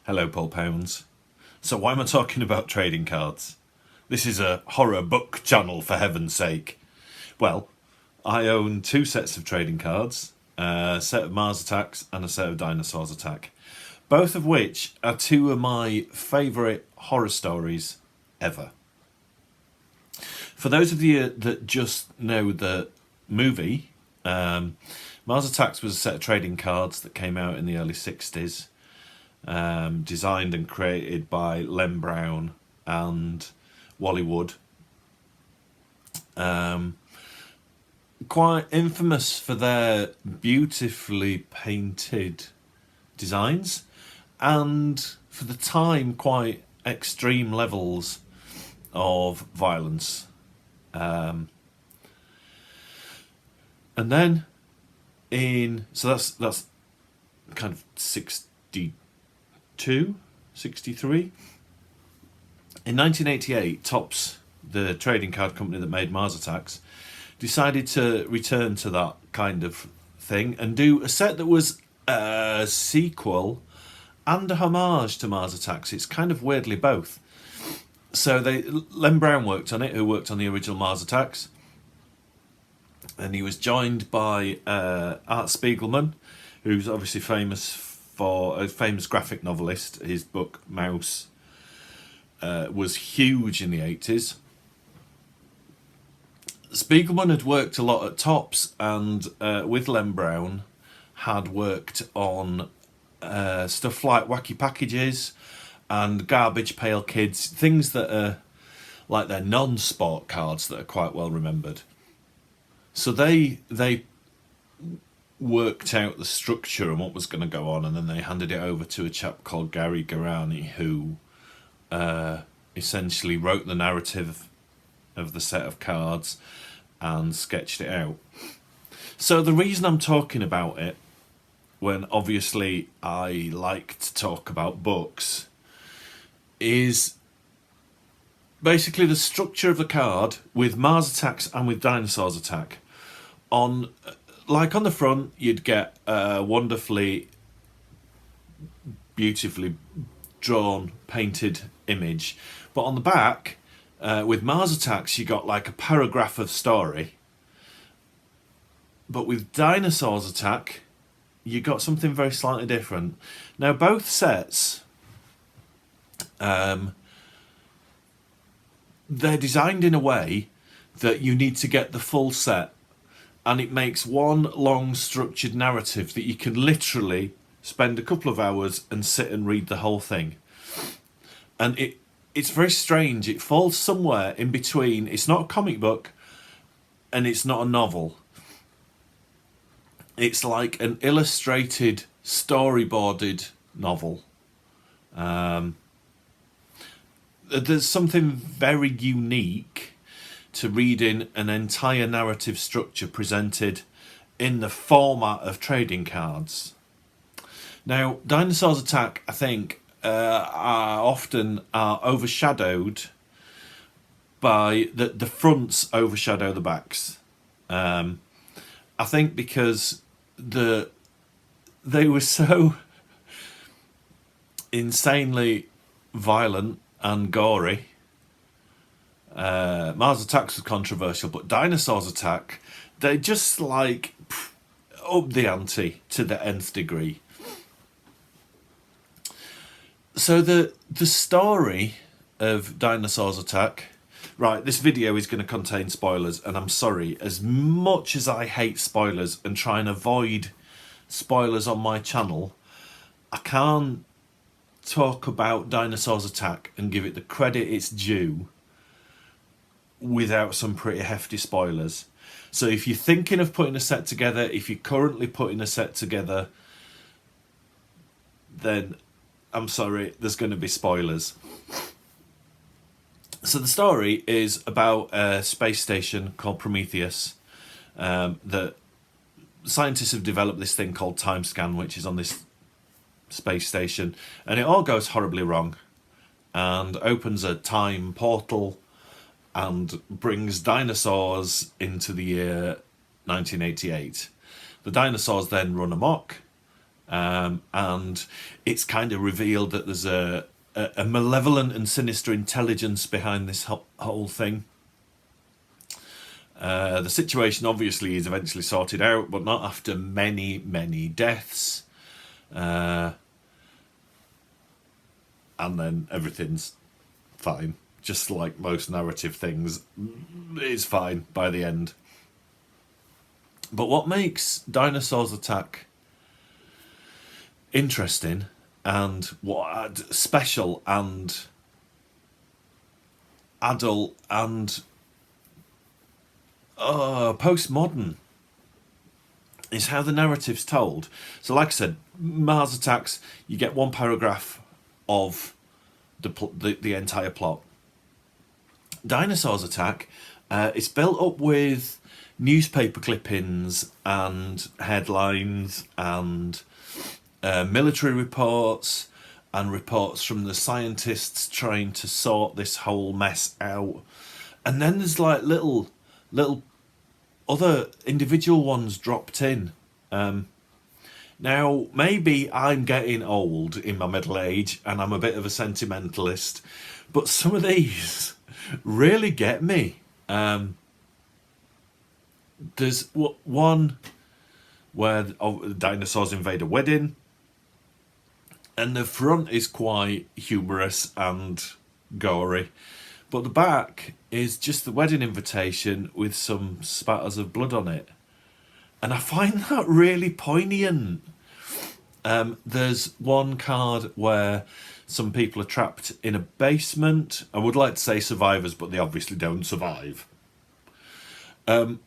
Hello, Paul Pounds. So why am I talking about trading cards? This is a horror book channel, for heaven's sake. Well, I own two sets of trading cards, a set of Mars Attacks and a set of Dinosaurs Attack, both of which are two of my favourite horror stories ever. For those of you that just know the movie, Mars Attacks was a set of trading cards that came out in the early 60s, designed and created by Len Brown and Wally Wood. Quite infamous for their beautifully painted designs and, for the time, quite extreme levels of violence. And then that's kind of 62, 63. In 1988, Topps, the trading card company that made Mars Attacks, decided to return to that kind of thing and do a set that was a sequel and a homage to Mars Attacks. It's kind of weirdly both. So Len Brown worked on it, who worked on the original Mars Attacks, and he was joined by Art Spiegelman, who's obviously famous for a famous graphic novelist. His book Mouse was huge in the 80s. Spiegelman had worked a lot at Topps, and with Len Brown had worked on stuff like Wacky Packages and Garbage Pail Kids, things that are like they're non-sport cards that are quite well remembered. So they worked out the structure and what was going to go on, and then they handed it over to a chap called Gary Garani, who essentially wrote the narrative of the set of cards and sketched it out. So the reason I'm talking about it, when obviously I like to talk about books, is basically the structure of the card with Mars Attacks and with Dinosaurs Attack. On the front, you'd get a wonderfully, beautifully drawn, painted image, but on the back, with Mars Attacks, you got like a paragraph of story. But with Dinosaurs Attack, you got something very slightly different. Now, both sets, they're designed in a way that you need to get the full set, and it makes one long structured narrative that you can literally spend a couple of hours and sit and read the whole thing. And it's very strange. It falls somewhere in between. It's not a comic book and it's not a novel. It's like an illustrated, storyboarded novel. There's something very unique to reading an entire narrative structure presented in the format of trading cards. Now, Dinosaurs Attack, I think, often are overshadowed by the fronts overshadow the backs. I think because they were so insanely violent and gory. Mars Attacks was controversial, but Dinosaurs Attack, they just like up the ante to the nth degree. So the story of Dinosaurs Attack, right, this video is going to contain spoilers, and I'm sorry, as much as I hate spoilers and try and avoid spoilers on my channel, I can't talk about Dinosaurs Attack and give it the credit it's due without some pretty hefty spoilers. So if you're thinking of putting a set together, if you're currently putting a set together, then I'm sorry, there's going to be spoilers. So the story is about a space station called Prometheus. That scientists have developed this thing called Time Scan, which is on this space station, and it all goes horribly wrong and opens a time portal and brings dinosaurs into the year 1988. The dinosaurs then run amok. and it's kind of revealed that there's a malevolent and sinister intelligence behind this whole thing. The situation obviously is eventually sorted out, but not after many, many deaths. And then everything's fine. Just like most narrative things, it's fine by the end. But what makes Dinosaurs Attack interesting and what special and adult and postmodern is how the narrative's told. So like I said, Mars Attacks, you get one paragraph of the entire plot. Dinosaurs Attack, it's built up with newspaper clippings and headlines and military reports and reports from the scientists trying to sort this whole mess out. And then there's like little other individual ones dropped in. Now, maybe I'm getting old in my middle age and I'm a bit of a sentimentalist, but some of these really get me. There's one where dinosaurs invade a wedding, and the front is quite humorous and gory, but the back is just the wedding invitation with some spatters of blood on it. And I find that really poignant. There's one card where some people are trapped in a basement. I would like to say survivors, but they obviously don't survive. And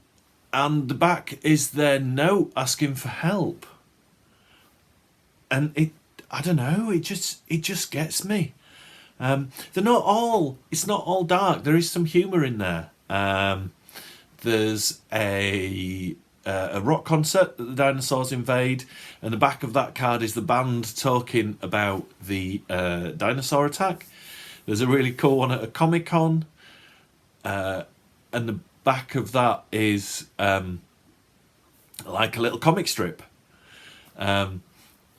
the back is their note asking for help. And I don't know, it just gets me. It's not all dark. There is some humour in there. There's a rock concert that the dinosaurs invade, and the back of that card is the band talking about the dinosaur attack. There's a really cool one at a Comic-Con, and the back of that is like a little comic strip.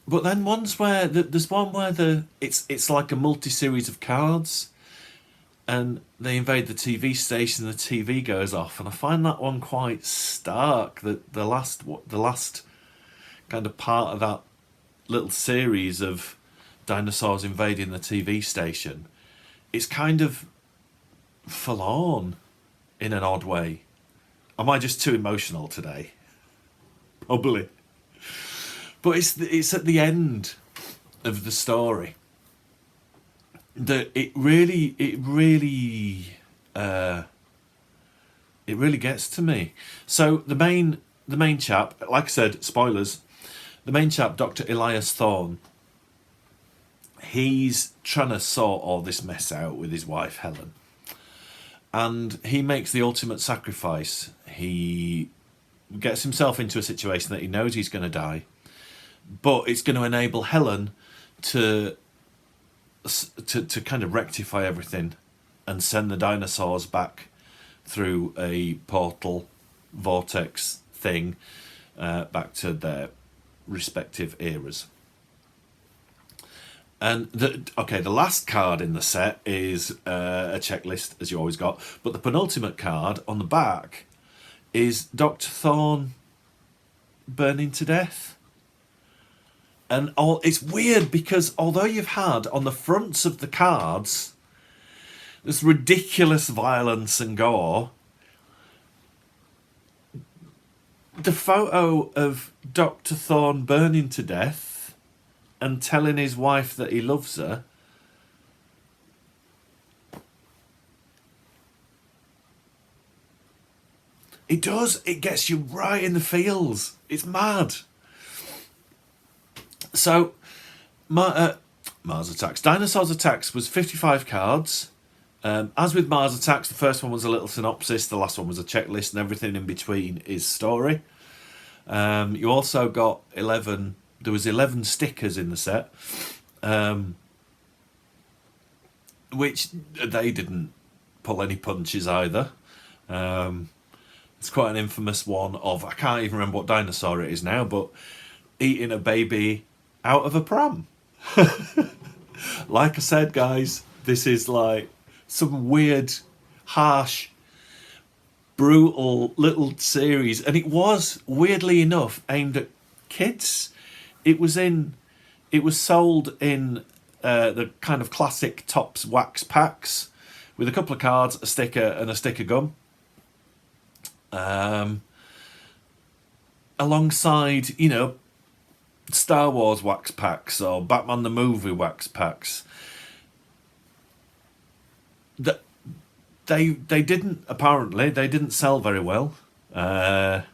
But then there's one where it's like a multi-series of cards, and they invade the TV station, the TV goes off, and I find that one quite stark. The last kind of part of that little series of dinosaurs invading the TV station, it's kind of forlorn in an odd way. Am I just too emotional today? Probably. But it's at the end of the story that it really gets to me. So the main chap, like I said, spoilers. The main chap, Dr. Elias Thorne, he's trying to sort all this mess out with his wife Helen, and he makes the ultimate sacrifice. He gets himself into a situation that he knows he's going to die, but it's going to enable Helen to kind of rectify everything and send the dinosaurs back through a portal vortex thing back to their respective eras. And the last card in the set is a checklist, as you always got, but the penultimate card on the back is Dr. Thorne burning to death. And it's weird because although you've had on the fronts of the cards this ridiculous violence and gore, the photo of Dr. Thorne burning to death and telling his wife that he loves her, it gets you right in the feels. It's mad. So, Mars Attacks. Dinosaurs Attacks was 55 cards. As with Mars Attacks, the first one was a little synopsis, the last one was a checklist, and everything in between is story. You also got 11... There was 11 stickers in the set, which they didn't pull any punches either. It's quite an infamous one of... I can't even remember what dinosaur it is now, but eating a baby out of a pram. Like I said, guys, this is like some weird, harsh, brutal little series, and it was weirdly enough aimed at kids. It was sold in the kind of classic Topps wax packs with a couple of cards, a sticker, and a sticker gum. Alongside, you know, Star Wars wax packs or Batman the Movie wax packs. They didn't sell very well, and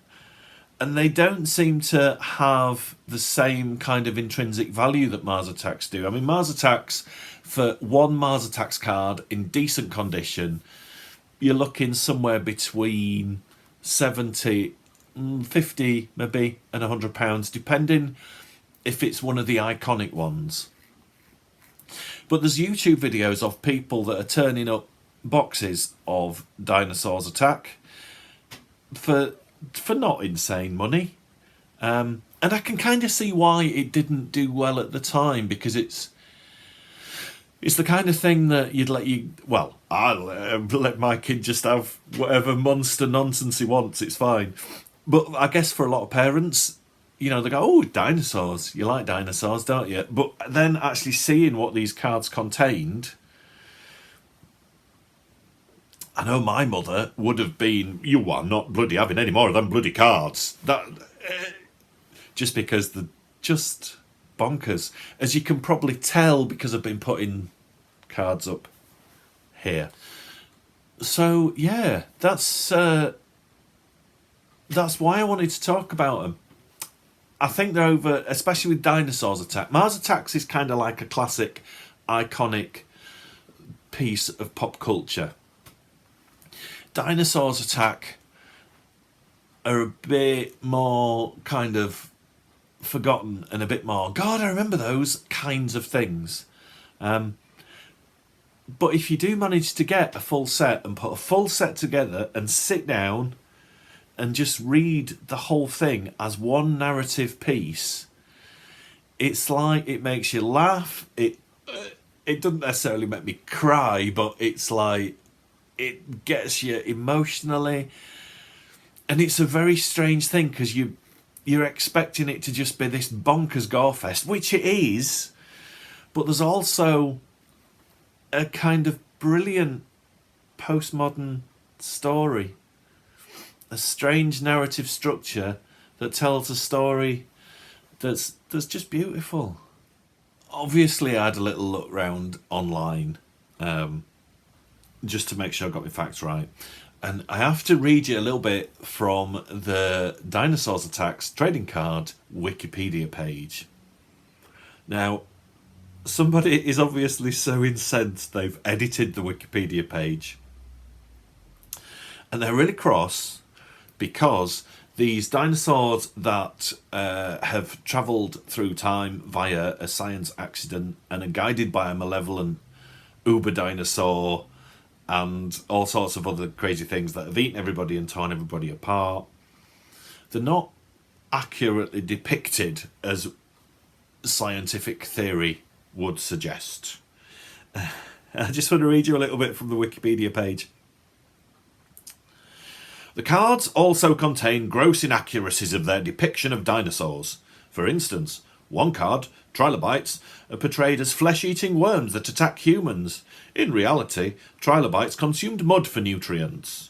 they don't seem to have the same kind of intrinsic value that Mars Attacks do. I mean, Mars Attacks, for one Mars Attacks card in decent condition, you're looking somewhere between 70, 50 maybe, and £100, depending if it's one of the iconic ones. But there's YouTube videos of people that are turning up boxes of Dinosaurs Attack for not insane money, and I can kind of see why it didn't do well at the time, because it's the kind of thing that I'll let my kid just have whatever monster nonsense he wants, it's fine. But I guess for a lot of parents, you know, they go, oh, dinosaurs, you like dinosaurs, don't you? But then actually seeing what these cards contained, I know my mother would have been, you are not bloody having any more of them bloody cards. That just because they're just bonkers. As you can probably tell, because I've been putting cards up here. So, yeah, that's why I wanted to talk about them. I think they're over, especially with Dinosaurs Attack. Mars Attacks is kind of like a classic, iconic piece of pop culture. Dinosaurs Attack are a bit more kind of forgotten and a bit more, God, I remember those kinds of things. But if you do manage to get a full set and put a full set together and sit down and just read the whole thing as one narrative piece, it's like it makes you laugh. It doesn't necessarily make me cry, but it's like it gets you emotionally, and it's a very strange thing because you're expecting it to just be this bonkers gore fest, which it is, but there's also a kind of brilliant postmodern story, a strange narrative structure that tells a story that's just beautiful. Obviously, I had a little look round online, just to make sure I got my facts right. And I have to read you a little bit from the Dinosaurs Attacks trading card Wikipedia page. Now, somebody is obviously so incensed they've edited the Wikipedia page. And they're really cross because these dinosaurs that have travelled through time via a science accident and are guided by a malevolent uber dinosaur and all sorts of other crazy things that have eaten everybody and torn everybody apart, they're not accurately depicted as scientific theory would suggest. I just want to read you a little bit from the Wikipedia page. The cards also contain gross inaccuracies of their depiction of dinosaurs. For instance, one card, trilobites, are portrayed as flesh-eating worms that attack humans. In reality, trilobites consumed mud for nutrients.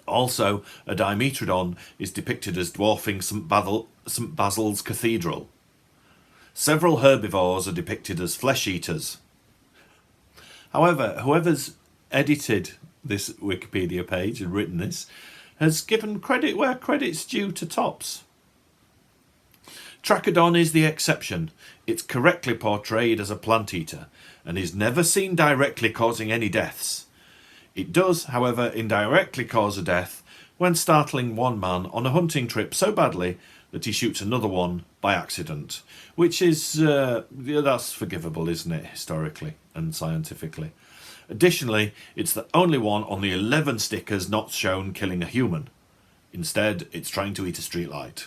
Also, a Dimetrodon is depicted as dwarfing St. Basil's Cathedral. Several herbivores are depicted as flesh-eaters. However, whoever's edited this Wikipedia page and written this has given credit where credit's due to Topps. Trachodon is the exception. It's correctly portrayed as a plant-eater and is never seen directly causing any deaths. It does, however, indirectly cause a death when startling one man on a hunting trip so badly that he shoots another one by accident, which is, that's forgivable, isn't it, historically and scientifically. Additionally, it's the only one on the 11 stickers not shown killing a human. Instead, it's trying to eat a streetlight.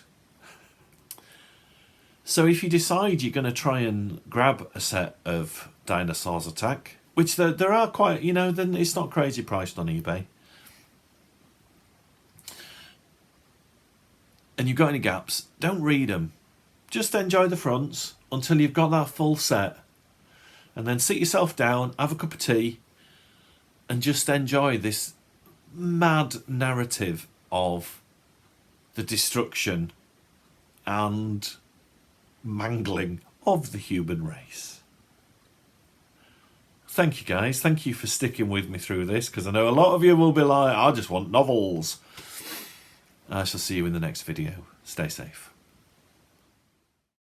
So if you decide you're going to try and grab a set of Dinosaurs Attack, which there are quite, you know, then it's not crazy priced on eBay, and you've got any gaps, don't read them. Just enjoy the fronts until you've got that full set, and then sit yourself down, have a cup of tea, and just enjoy this mad narrative of the destruction and mangling of the human race. Thank you guys, thank you for sticking with me through this, because I know a lot of you will be like, I just want novels. I shall see you in the next video. Stay safe.